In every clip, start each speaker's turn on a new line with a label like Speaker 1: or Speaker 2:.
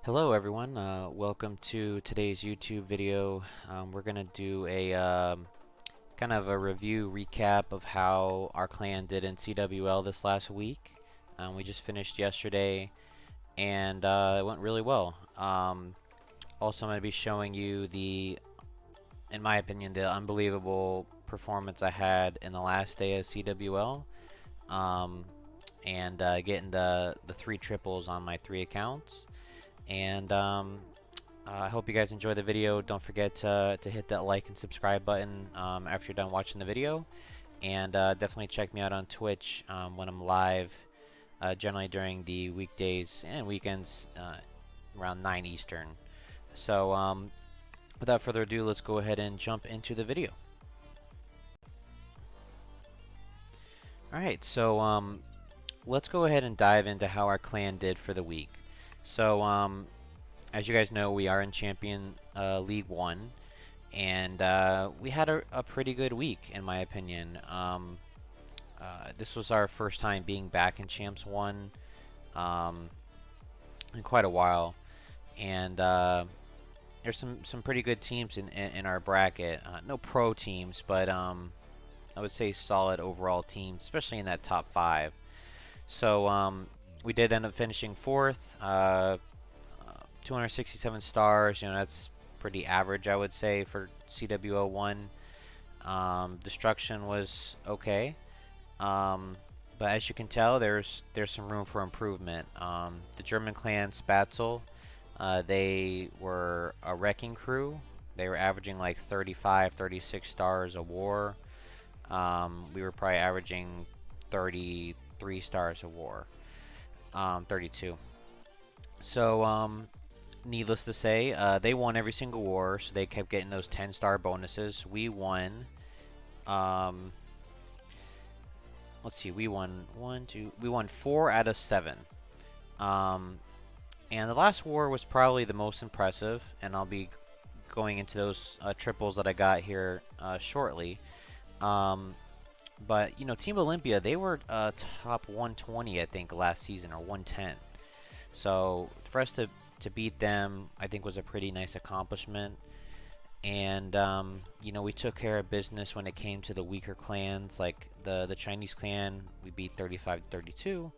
Speaker 1: Hello everyone, welcome to today's YouTube video. We're going to do a kind of a review recap of how our clan did in CWL this last week. We just finished yesterday and it went really well. Also I'm going to be showing you in my opinion, the unbelievable performance I had in the last day of CWL. And getting the 3 triples on my 3 accounts. And I hope you guys enjoy the video. Don't forget to hit that like and subscribe button after you're done watching the video. And definitely check me out on Twitch when I'm live, generally during the weekdays and weekends around 9 Eastern. So without further ado, let's go ahead and jump into the video. Alright, so let's go ahead and dive into how our clan did for the week. So, as you guys know, we are in Champion League 1, and we had a pretty good week, in my opinion. This was our first time being back in Champs 1 in quite a while, and there's some pretty good teams in our bracket. No pro teams, but I would say solid overall teams, especially in that top 5. So, we did end up finishing 4th, 267 stars. You know, that's pretty average, I would say, for CWL 1. Destruction was okay, but as you can tell, there's some room for improvement. The German clan Spatzel, they were a wrecking crew. They were averaging like 35, 36 stars a war. We were probably averaging 33 stars a war. 32. So, needless to say, they won every single war, so they kept getting those 10-star bonuses. We won, let's see, we won 4 out of 7. And the last war was probably the most impressive, and I'll be going into those triples that I got here shortly. But, you know, Team Olympia, they were top 120, I think, last season, or 110. So, for us to beat them, I think, was a pretty nice accomplishment. And, you know, we took care of business when it came to the weaker clans, like the Chinese clan, we beat 35-32.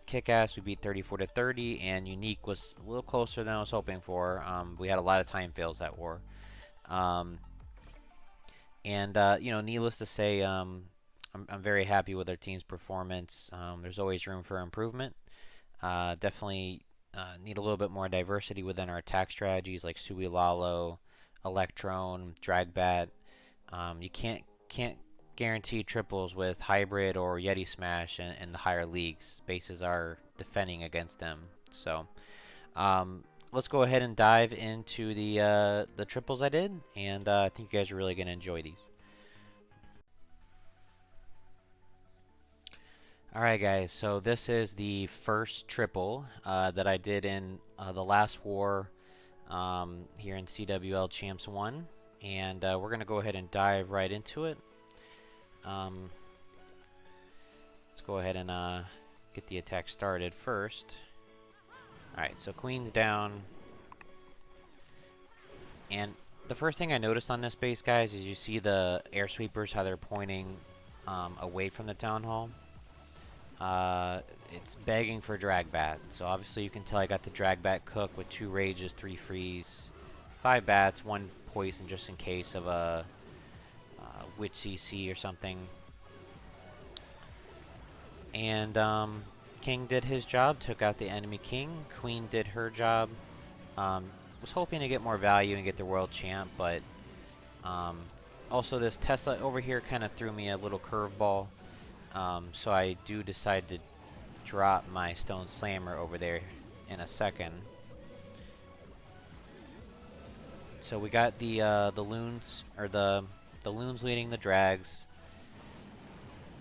Speaker 1: Kick-Ass, we beat 34-30, and Unique was a little closer than I was hoping for. We had a lot of time fails that war. And, you know, needless to say, I'm very happy with our team's performance. There's always room for improvement. Definitely need a little bit more diversity within our attack strategies, like Sui Lalo, Electron, Dragbat. You can't guarantee triples with Hybrid or Yeti Smash in the higher leagues. Bases are defending against them. So, let's go ahead and dive into the triples I did, and I think you guys are really going to enjoy these. Alright guys, so this is the first triple that I did in the last war here in CWL Champs 1, and we're going to go ahead and dive right into it. Let's go ahead and get the attack started first. Alright, so Queen's down. And the first thing I noticed on this base, guys, is you see the air sweepers, how they're pointing away from the town hall. It's begging for Dragbat. So obviously you can tell I got the Dragbat cook with 2 rages, 3 freeze, 5 bats, 1 poison just in case of a witch CC or something. And King did his job, took out the enemy king. Queen did her job. Was hoping to get more value and get the world champ, but also this Tesla over here kind of threw me a little curveball. So I do decide to drop my Stone Slammer over there in a second. So we got the loons, or the loons leading the drags.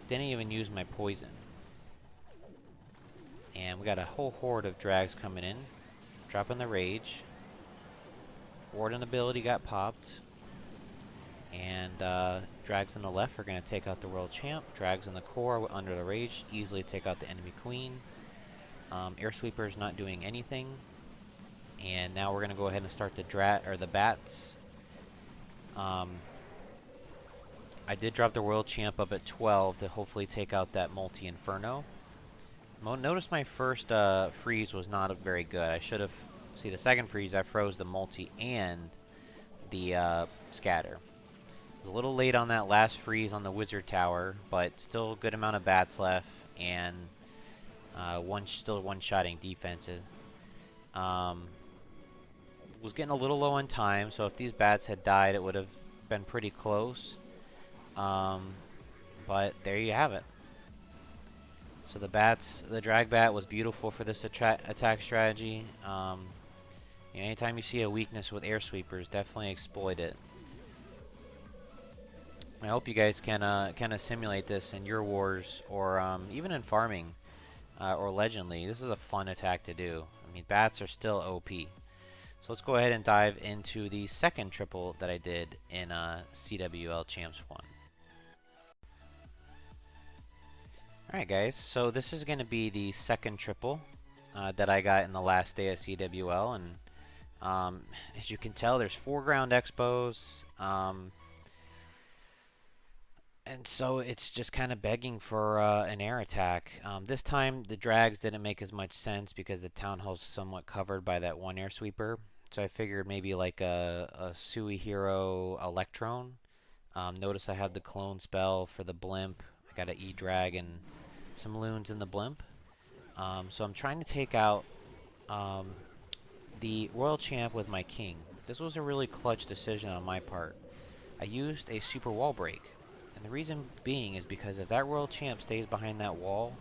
Speaker 1: Didn't even use my poison. And we got a whole horde of drags coming in. Dropping the rage. Warden ability got popped. And drags on the left are going to take out the world champ. Drags on the core under the rage easily take out the enemy queen. Air Sweeper is not doing anything. And now we're going to go ahead and start the bats. I did drop the World Champ up at 12 to hopefully take out that Multi-Inferno. Notice my first freeze was not very good. I should have... See, the second freeze, I froze the multi and the scatter. I was a little late on that last freeze on the Wizard Tower, but still a good amount of bats left, and still one-shotting defenses. Was getting a little low on time, so if these bats had died, it would have been pretty close. But there you have it. So the drag bat was beautiful for this attack strategy. Anytime you see a weakness with air sweepers, definitely exploit it. I hope you guys can kind of simulate this in your wars, or even in farming, or Legendly. This is a fun attack to do. I mean, bats are still OP. So let's go ahead and dive into the second triple that I did in CWL Champs 1. Alright guys, so this is going to be the second triple that I got in the last day of CWL, and as you can tell, there's 4 ground expos, and so it's just kind of begging for an air attack. This time the drags didn't make as much sense because the town hall's somewhat covered by that one air sweeper, so I figured maybe like a Sui Hero Electron. Notice I have the clone spell for the blimp. I got an E-drag and some loons in the blimp. So I'm trying to take out the Royal Champ with my king. This was a really clutch decision on my part. I used a super wall break. And the reason being is because if that Royal Champ stays behind that wall,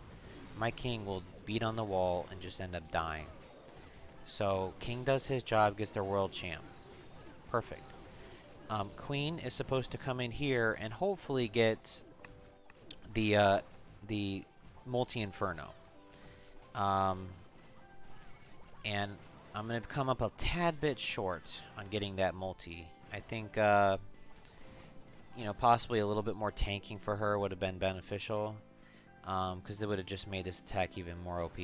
Speaker 1: my king will beat on the wall and just end up dying. So king does his job, gets the Royal Champ. Perfect. Queen is supposed to come in here and hopefully get the Multi-Inferno. And I'm going to come up a tad bit short on getting that multi. I think, possibly a little bit more tanking for her would have been beneficial, because it would have just made this attack even more OP.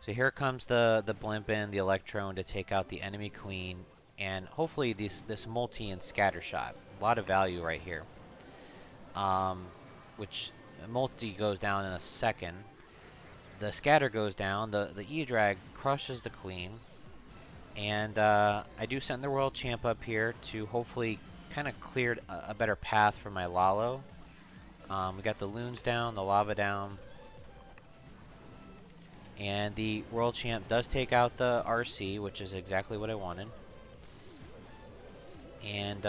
Speaker 1: So here comes the blimp in, the Electron to take out the enemy queen, and hopefully this multi and scatter shot. A lot of value right here. Which multi goes down in a second. The scatter goes down, the E-drag crushes the queen, and I do send the Royal Champ up here to hopefully kind of clear a better path for my Lalo. We got the loons down, the lava down, and the Royal Champ does take out the RC, which is exactly what I wanted. And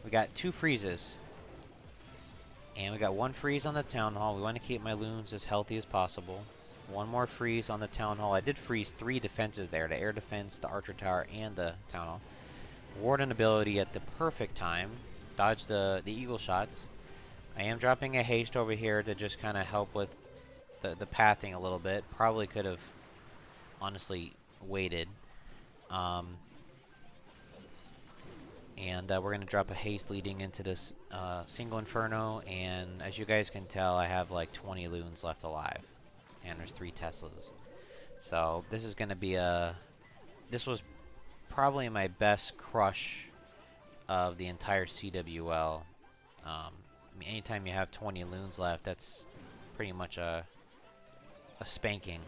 Speaker 1: we got 2 freezes. And we got 1 freeze on the town hall. We want to keep my loons as healthy as possible. 1 more freeze on the town hall. I did freeze 3 defenses there: the air defense, the archer tower, and the town hall. Warden ability at the perfect time. Dodge the eagle shots. I am dropping a haste over here to just kind of help with the pathing a little bit. Probably could have honestly waited. And we're going to drop a haste leading into this single Inferno, and as you guys can tell, I have like 20 loons left alive, and there's 3 Teslas. So this is going to be this was probably my best crush of the entire CWL. I mean, anytime you have 20 loons left, that's pretty much a spanking.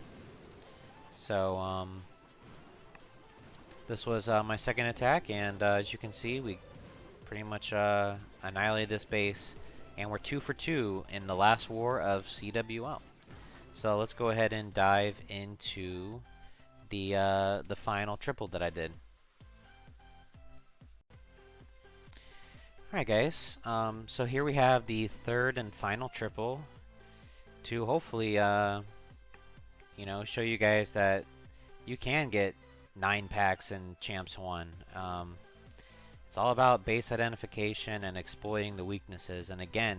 Speaker 1: So this was my second attack, and as you can see, we pretty much annihilated this base, and we're 2 for 2 in the last war of CWL. So let's go ahead and dive into the final triple that I did. Alright guys, so here we have the third and final triple to hopefully show you guys that you can get 9 packs in Champs 1. It's all about base identification and exploiting the weaknesses. And again,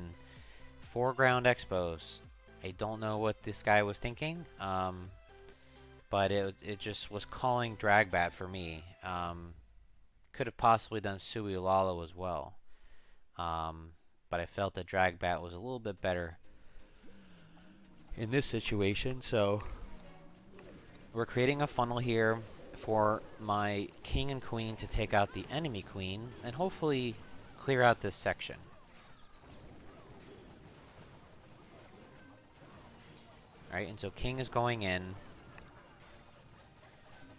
Speaker 1: 4 ground expos. I don't know what this guy was thinking, but it just was calling Dragbat for me. Could have possibly done Sui Lalo as well, but I felt that Dragbat was a little bit better in this situation. So we're creating a funnel here for my king and queen to take out the enemy queen and hopefully clear out this section. Alright, and so king is going in.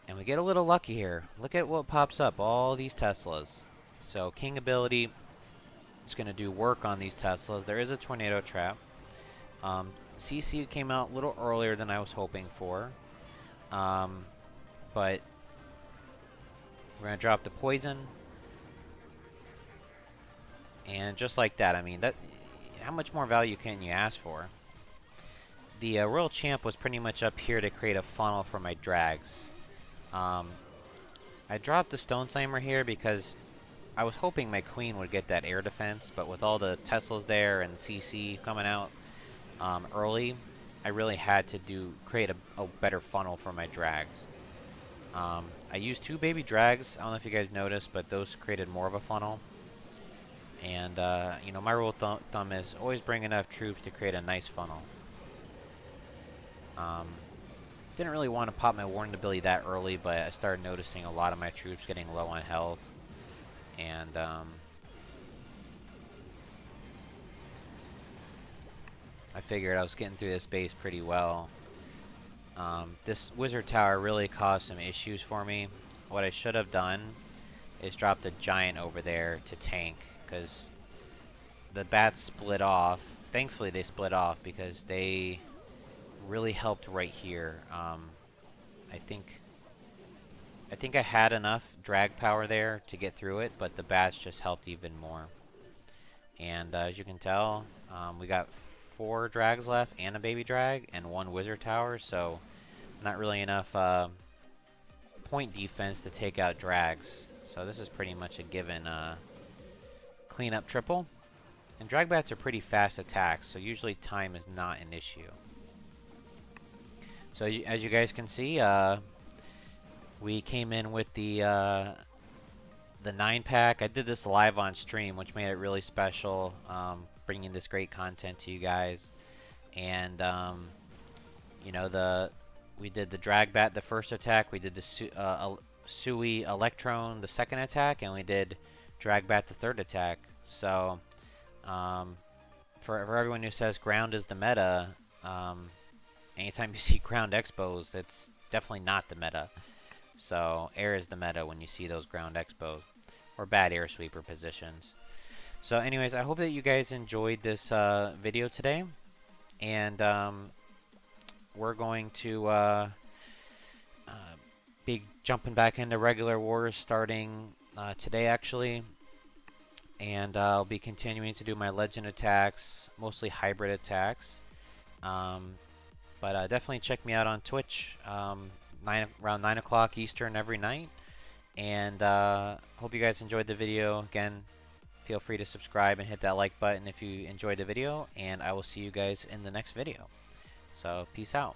Speaker 1: And we get a little lucky here. Look at what pops up, all these Teslas. So king ability is going to do work on these Teslas. There is a tornado trap. CC came out a little earlier than I was hoping for. But we're going to drop the poison. And just like that, I mean, that, how much more value can you ask for? The Royal Champ was pretty much up here to create a funnel for my drags. I dropped the Stone Slammer here because I was hoping my queen would get that air defense, but with all the Teslas there and CC coming out early, I really had to create a better funnel for my drags. I used 2 baby drags. I don't know if you guys noticed, but those created more of a funnel. And you know, my rule of thumb is always bring enough troops to create a nice funnel. Didn't really want to pop my warning ability that early, but I started noticing a lot of my troops getting low on health. And I figured I was getting through this base pretty well. This wizard tower really caused some issues for me. What I should have done is dropped a giant over there to tank, because the bats split off. Thankfully they split off because they really helped right here. I think I had enough drag power there to get through it, but the bats just helped even more. And as you can tell, we got 4 drags left and a baby drag and 1 wizard tower, so not really enough point defense to take out drags. So this is pretty much a given cleanup triple. And drag bats are pretty fast attacks, so usually time is not an issue. So as you guys can see, we came in with the 9-pack. I did this live on stream, which made it really special, bringing this great content to you guys. And you know, we did the drag bat the first attack, we did the Sui Electron the second attack, and we did drag bat the third attack. So for everyone who says ground is the meta, anytime you see ground expos, it's definitely not the meta. So air is the meta when you see those ground expos or bad air sweeper positions. So anyways, I hope that you guys enjoyed this video today, and we're going to be jumping back into regular wars starting today actually, and I'll be continuing to do my legend attacks, mostly hybrid attacks. But definitely check me out on Twitch around 9 o'clock Eastern every night. And hope you guys enjoyed the video. Again, feel free to subscribe and hit that like button if you enjoyed the video. And I will see you guys in the next video. So peace out.